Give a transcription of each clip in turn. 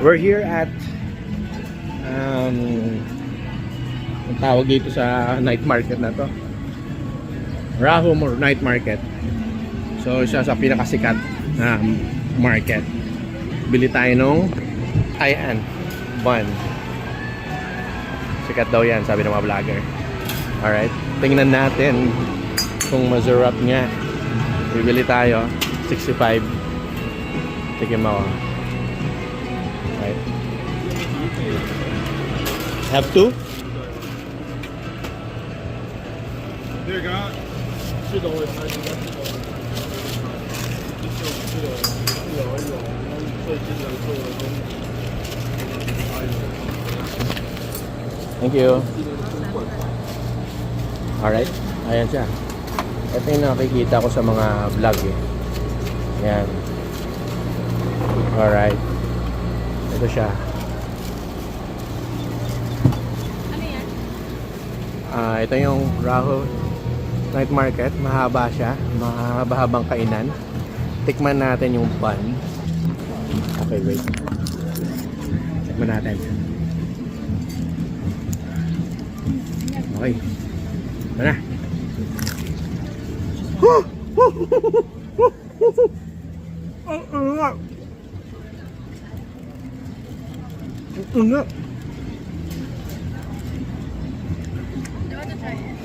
We're here at ang tawag dito sa night market na to, Raho Night Market. So isa sa pinakasikat na market. Bili tayo nung ayan, bun. Sikat daw yan, sabi ng mga vlogger. Alright, tingnan natin kung masarap nga. Bibili tayo, 65. Tikim ako. Right. Have two? 这个是的，我也看应该是的。有最近的做的东西。 Thank you. Alright, ayan siya. Ito yung nakikita ko sa mga vlog eh. Ayan. Alright. Ito siya. Ano yan? Ito yung Raho Night Market. Mahaba siya. Mahaba-habang kainan. Tikman natin yung bun. Okay, wait. Tikman natin. Okay. Ito na. Ang nga. Ang nga. You want to try it?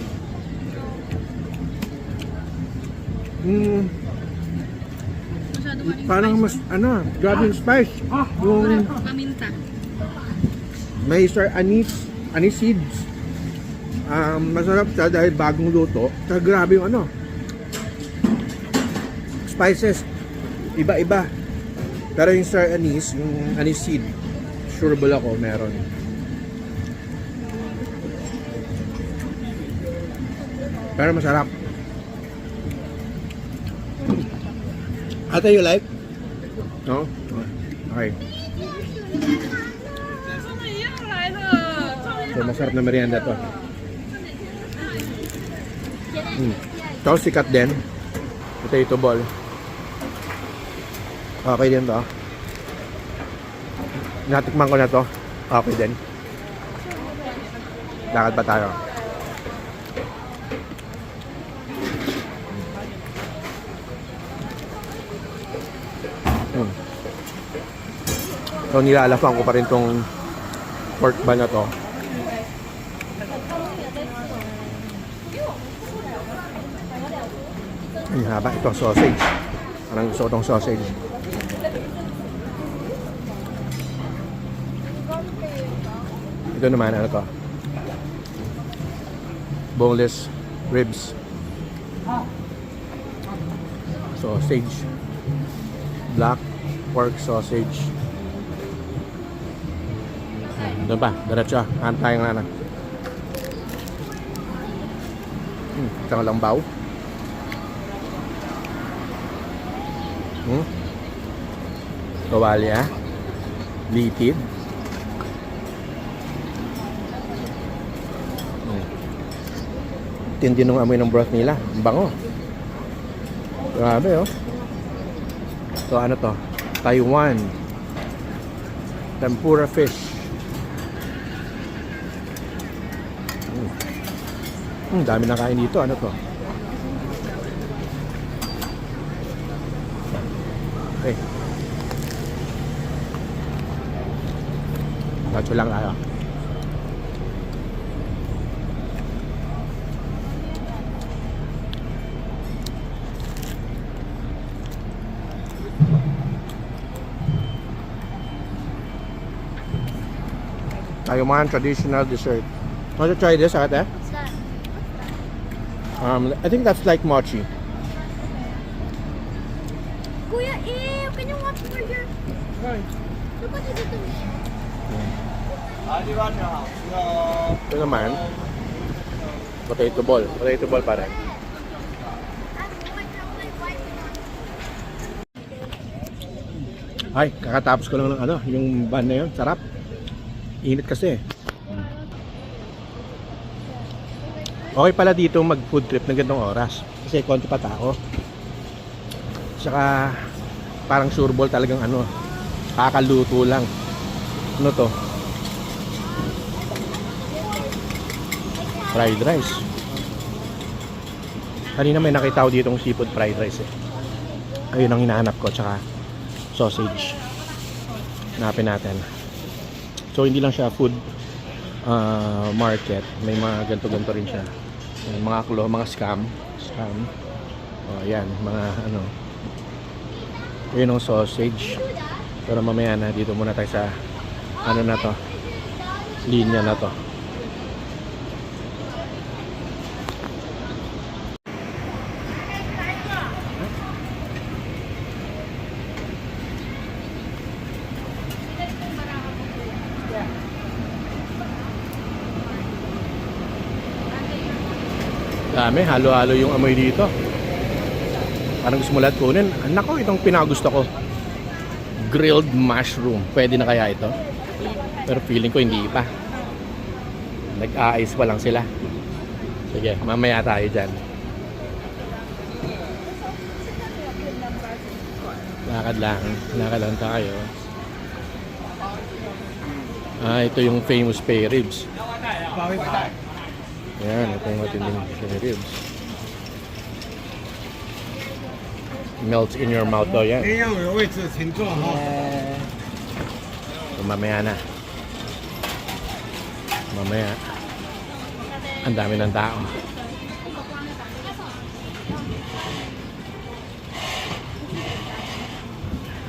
Masyado maling Parang mas, ano, grabe yung spice. Yung paminta. may anise seeds. Masarap siya dahil bagong luto. Saka grabe yung ano, spices, iba-iba. Pero yung star anise, yung anise seed, sureable ako meron. Pero masarap. Ate, you like? No? Okay. So, masarap na merienda to. Ito, sikat din. Potato ball. Okay din to. Natikman ko na to. Okay din. Lakad pa tayo. So nilalafang ko pa rin tong pork bun na to. Ang haba. Ito sausage. Parang gusto ko tong sausage. Ito naman ano to, boneless ribs. Sausage. Black pork sausage. Doon pa, diretso. Antay nga na. Isang lambaw. Kawali litid. Tindi nung amoy ng broth nila. Ang bango. Grabe oh. So ano to? Taiwan tempura fish. Dami na kain dito. Ano to? Okay. Bacho lang tayo. Taiwan traditional dessert. Want to try this, ate? What's that? I think that's like mochi. Kuya, can you watch for your... Look what you did to me. Ito naman, potato ball. Potato ball pa rin. Ay, kakatapos ko lang ng ano, yung bun na yun. Sarap. Init kasi. Okay pala dito mag food trip ng ganitong oras. Kasi konti pa tao. Saka parang sureball talagang ano, kakaluto lang. Ano to? Fried rice. Kanina may nakita ko ditong seafood fried rice eh. Ayun ang hinahanap ko, tsaka sausage. Hanapin natin. So hindi lang siya food market, may mga ganto-ganto rin siya. Mga mga scam. Oh, yan, mga ano. Ayun ang sausage. Pero mamaya na, dito muna tayo sa ano na to, linya na to. Dami, halo-halo yung amoy dito. Parang gusto mo lahat kunin. Nako, itong pinagusto ko. Grilled mushroom. Pwede na kaya ito? Pero feeling ko hindi pa. Nag-a-ice pa lang sila. Sige, mamaya tayo dyan. Lakad lang tayo. Ito yung famous spare ribs. Ayan, ito yung matinding spare ribs. Melts in your mouth daw yan. So, mamaya na. Mamaya. Ang dami ng tao.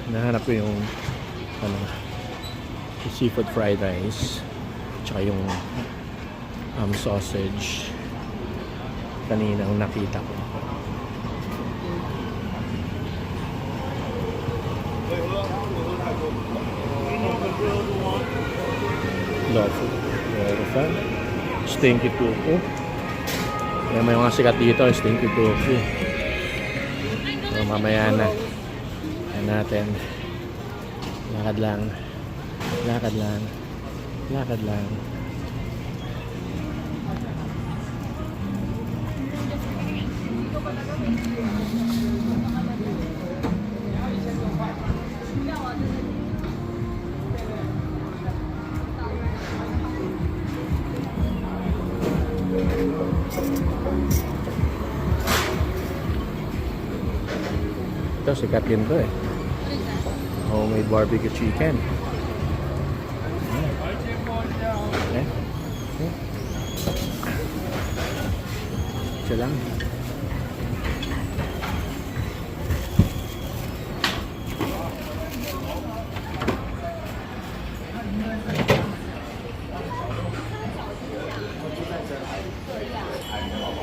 Nahanap ko yung ano, yung seafood fried rice, tsaka yung sausage kanina ang nakita ko. Lawful. Fan. Stinky tofu. May mga sikat dito, stinky tofu. So, mamaya na. Ayan natin. Lakad lang. Ito, sikat din to eh. Homemade barbecue chicken. Ito lang.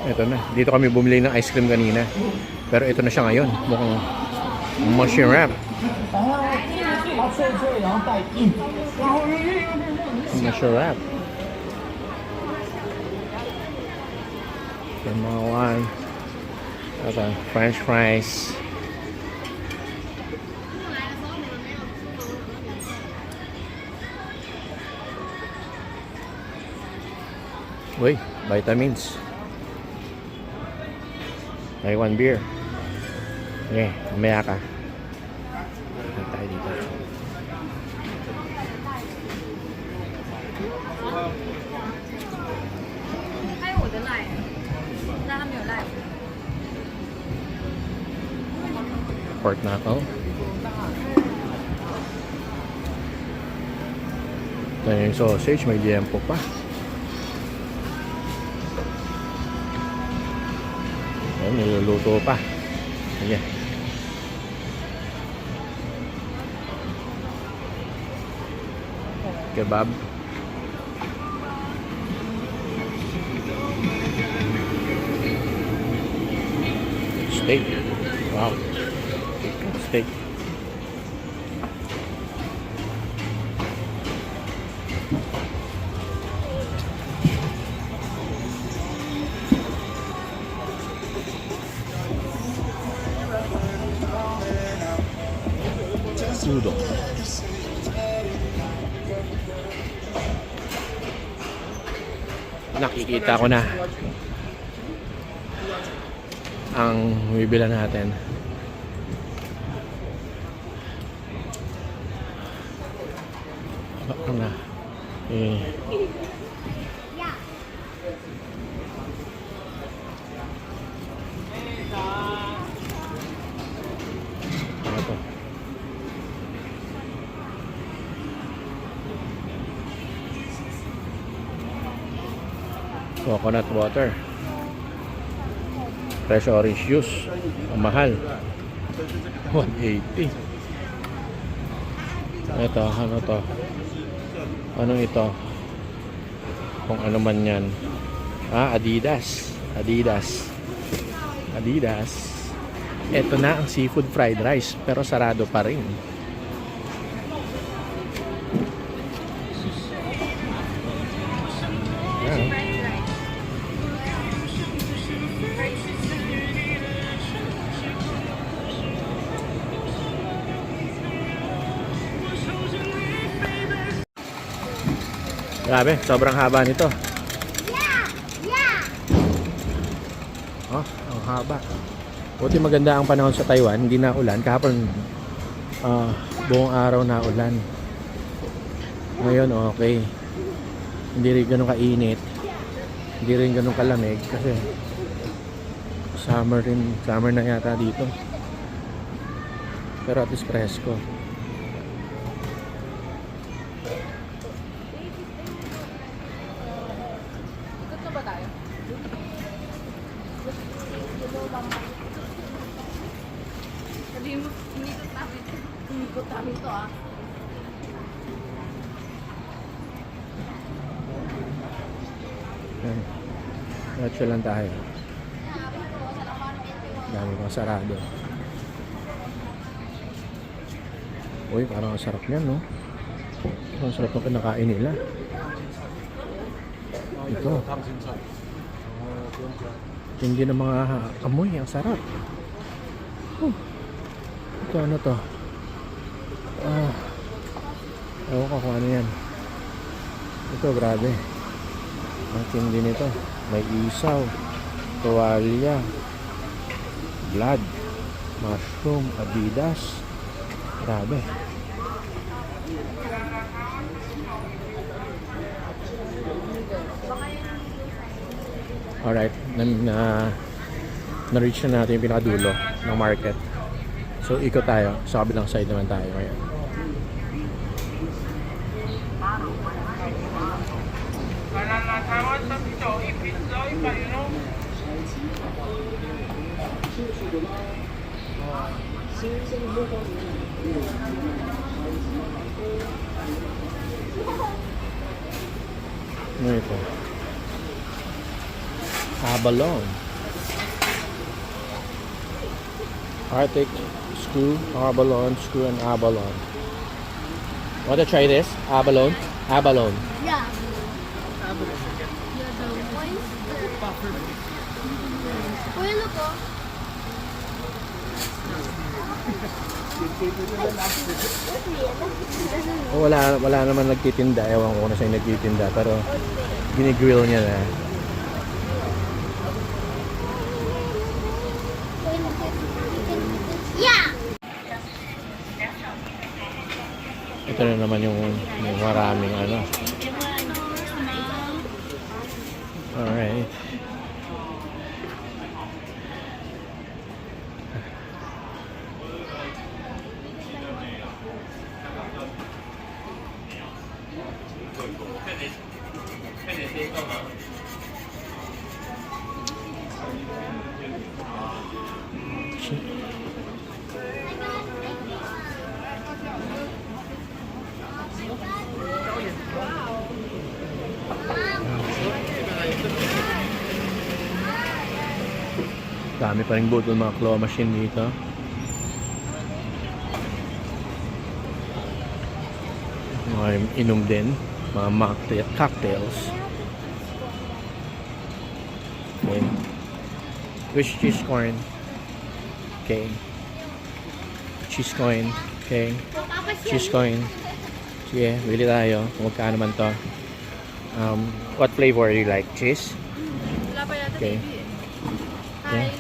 Ito na. Dito kami bumili ng ice cream kanina. Pero ito na siya ngayon. Mukhang masarap. Masarap. Yung mga one. Ito, french fries. Uy, vitamins. Taiwan beer. Okay, mamaya ka. Punta tayo dito. Pork knuckle. Ito yung sausage, may liempo pa. Ayan, niluluto pa. Sige. Kebab. Steak. Wow. Steak. Udon. Nakikita ko na ang bibila natin. Baka na. Eh. Yeah. Ano to? Coconut water. Fresh orange juice. Ang mahal. 180. Ito, ano to? Anong ito? Kung ano man yan. Adidas. Adidas. Adidas. Ito na ang seafood fried rice. Pero sarado pa rin. Yan. Grabe, sobrang haba nito. Yeah! Yeah! Oh, ang haba. Buti maganda ang panahon sa Taiwan, hindi na ulan. Kahapon, buong araw na ulan. Ngayon, okay. Hindi rin ganun kainit. Hindi rin ganun kalamig kasi summer rin. Summer na yata dito. Pero at least presko. Ikot na ba tayo? Sabihin mo, inikot namin. Inikot namin to ah. Yan. Diretso lang tayo. Dami pang sarado. Uy, parang ang sarap niyan, no? Ang sarap ng kinakain nila. Ito. Hindi ng mga amoy. Ang sarap. Ito, ano to? Ewan ko kung ano yan. Ito, grabe. Ang tindi nito. May isaw, tuwalya, blood, mushroom, Adidas. Grabe. Alright, na-reach na natin yung pinakadulo ng market. So, ikot tayo. Sa kabilang side naman tayo ngayon. Ano ito? Abalone. Arctic screw, abalone, screw, and abalone. Want to try this? Abalone? Abalone. Yeah. Yeah, the oyster. Uy, look oh. Oh, wala naman nagtitinda. Ewan ko na sa'yo nagtitinda. Pero ginigrill niya na. Yeah! Ito na naman yung maraming ano. Alright. Dami pa rin bottle mga claw machine dito. Mga inom din. Mga cocktails. Okay. Which cheese corn? Okay. Cheese coin. Okay. Cheese coin. Sige, bili tayo. Kung magkano man to. What flavor you like? Cheese? Wala pa yata Okay. baby eh. Yeah. Hi.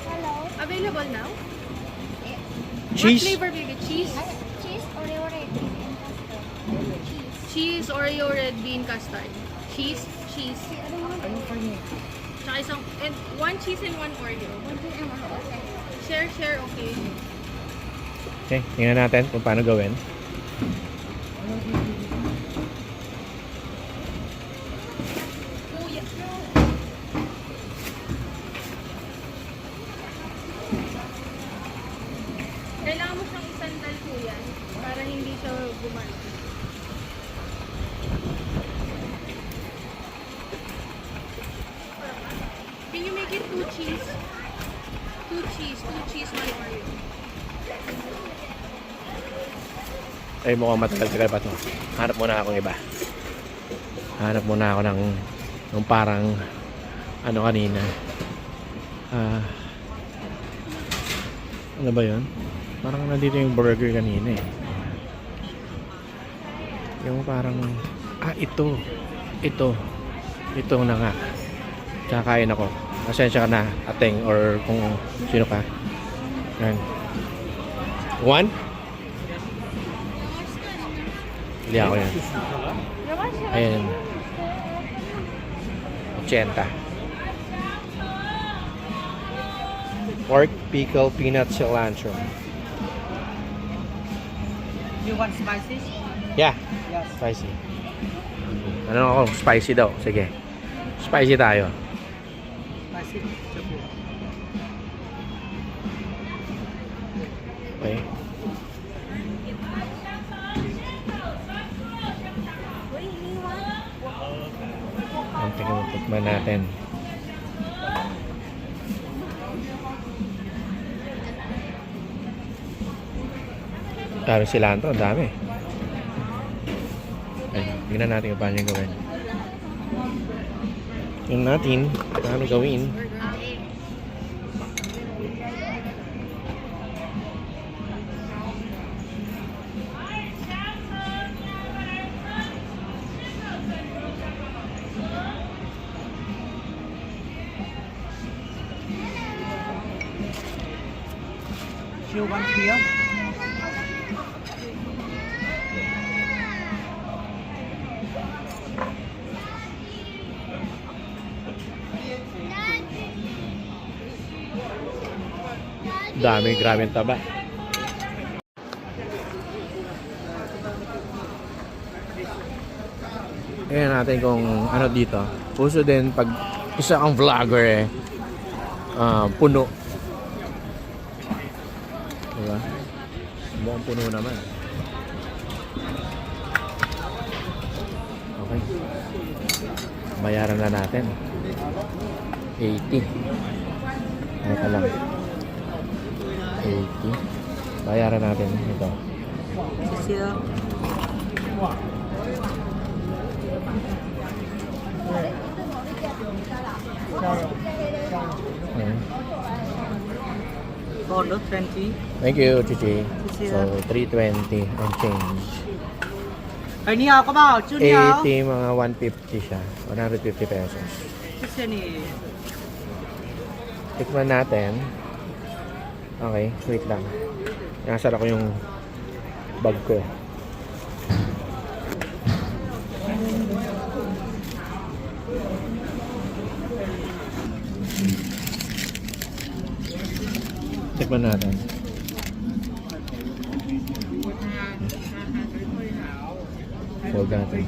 Hello. Available now? Cheese? What flavor baby? Cheese? Cheese, ore-ore, cream and custard. Cheese. Cheese, Oreo, red bean, custard. Cheese. Tsaka isang, and one cheese and one Oreo. Share, okay. Okay, tingnan natin kung paano gawin. Kuya. Kailangan mo siyang isandal kuya para hindi siya gumano. Can you make it two cheese? Two cheese, one Oreo. Ay, mukhang matagal-tagal pa to. Hanap muna akong iba. Hanap muna ako ng parang ano kanina. Ano ba yun? Parang nandito yung burger kanina eh. Yung parang ito na nga. Kakain ako. Pasensya ka na, ateng, or kung sino ka. Yan. One? Hindi ako yan. Ayan. 80. Pork, pickle, peanut, cilantro. You want spicy? Yeah, Yes. spicy. Ano ako? Spicy daw. Sige. Spicy tayo. Spicy. Okay. Ang tingnan natin. Dami cilantro, ang dami. Ay, tingnan natin kung paano yung gawin. Tingnan natin paano gawin. You want here? Dami, grabe ang taba. Tingnan natin kung ano dito. Uso din pag isa kang vlogger eh. Puno. Diba? Mukhang puno naman. Okay. Bayaran na natin. 80. Teka lang. 80. Bayaran natin ito. Here. Okay. Order 20. Thank you, Chichi. So, 320 and change. Ay, niya ako ba? 80, mga 150 siya. 150 pesos. Kasi ni. Tikman natin. Okay, wait lang. Nasara ko yung bag ko. Tikman natin. Fold natin.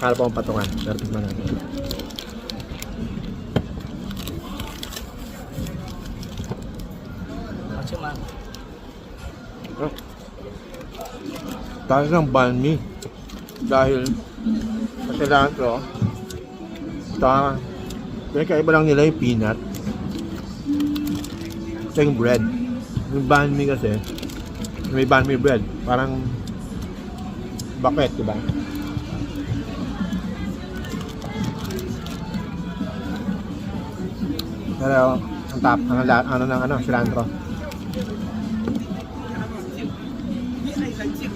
Kala pa akong patungan. Pero tikman natin. Macam Dahil ng banh mi. Dahil sa cilantro. Pinakaiba lang nila yung peanut. Ito yung bread. Yung banh mi kasi, may banh mi bread. Parang bakit, diba? Pero, ang top, cilantro.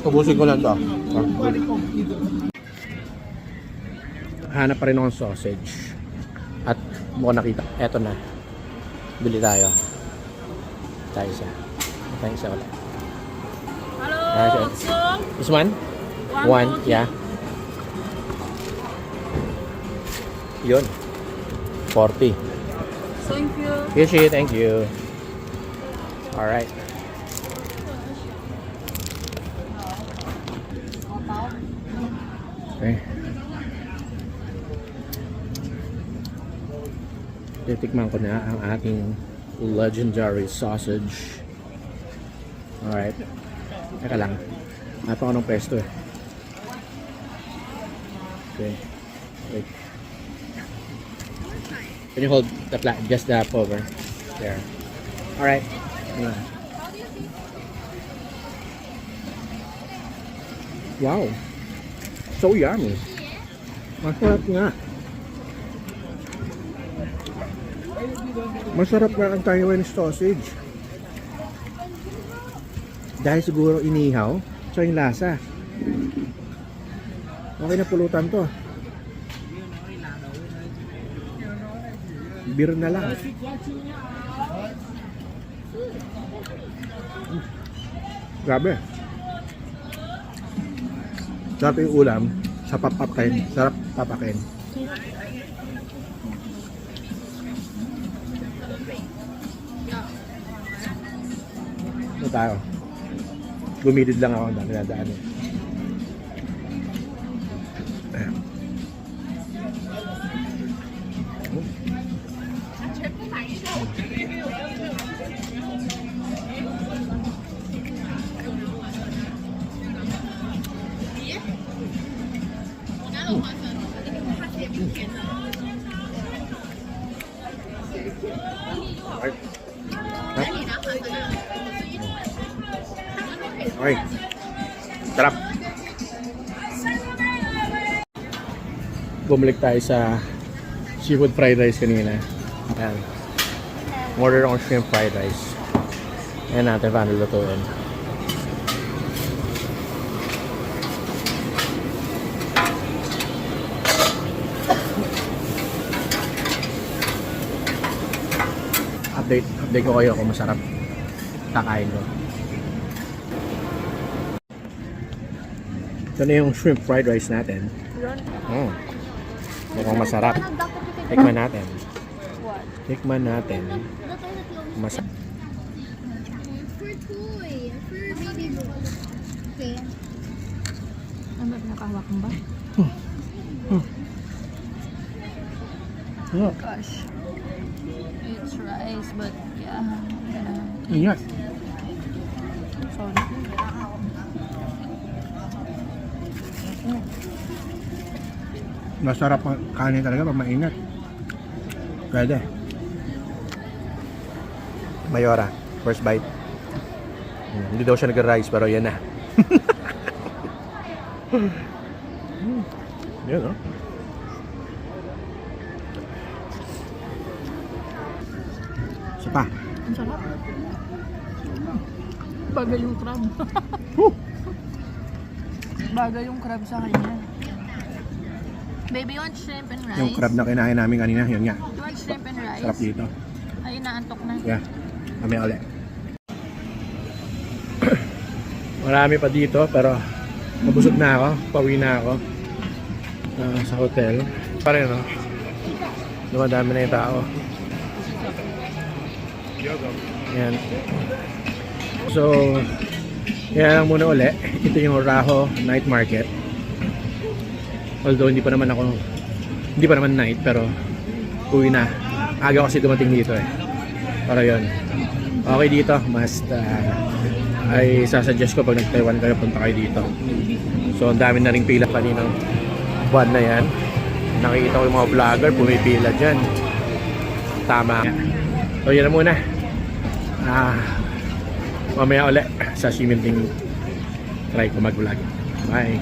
Ubusin ko lang to. Hanap pa rin akong sausage. At mukhang nakita. Eto na. Bili tayo. Tayo isa. Tayo isa ulit. Hello, Okay. Otsong. This one? One, yeah. Yun. 40. Thank you. Kishi, thank you. Alright. Okay. Titikman ko na ang ating legendary sausage. Alright. Teka lang. Nato ko ng pesto eh. Okay. Wait. Can you hold the just the over there? Alright. Yeah. Wow. So yummy. Masarap nga. Masarap nga ang Taiwanese sausage. Dahil siguro inihaw, so yung lasa. Okay na pulutan to. Beer na lang. Grabe. Sarap yung ulam sa papakin. Sarap papakin. Ito tayo. Gumilid lang ako na pinadaan eh. Ayan. Okay. Sarap. Bumalik tayo sa seafood fried rice kanina. Ayan. Order akong shrimp fried rice. Ayan natin paano lutuin. Update ko kayo kung masarap. Kakain ko. Ito na yung shrimp fried rice natin. Mukhang masarap. Tikman natin. Tikman natin. Masarap. For toy. For baby boy. Okay. Ano ba nakahawak mo ba? Gosh. It's rice, but yeah. Ingat. Sorry. Masarap ang kanin talaga pag maingat. Pwede. Mayora, first bite. Hindi daw siya nag-rice pero yan na. Yan no? Isa pa. Ang sarap. Bagay yung crab. Bagay yung crab sa kanya. Baby, you want shrimp and rice? Yung crab na kinain namin kanina, yun nga. You want shrimp and rice? Sarap dito. Ay, naantok na. Yeah. Kami ulit. Marami pa dito pero mabusog na ako. Pauwi na ako sa hotel. Pare no? Dumadami na yung tao. Yan. So, yan lang muna uli. Ito yung Raho Night Market. Although hindi pa naman night pero uwi na. Aga kasi dumating dito eh. Pero yun. Okay dito. Must ay sasuggest ko pag nag-Taiwan kayo punta kayo dito. So ang dami na ring pila kaninang buwan na yan. Nakikita ko yung mga vlogger pumipila dyan. Tama. So yun na muna. Mamaya ulit sa Shiminting try ko mag-vlog. Bye.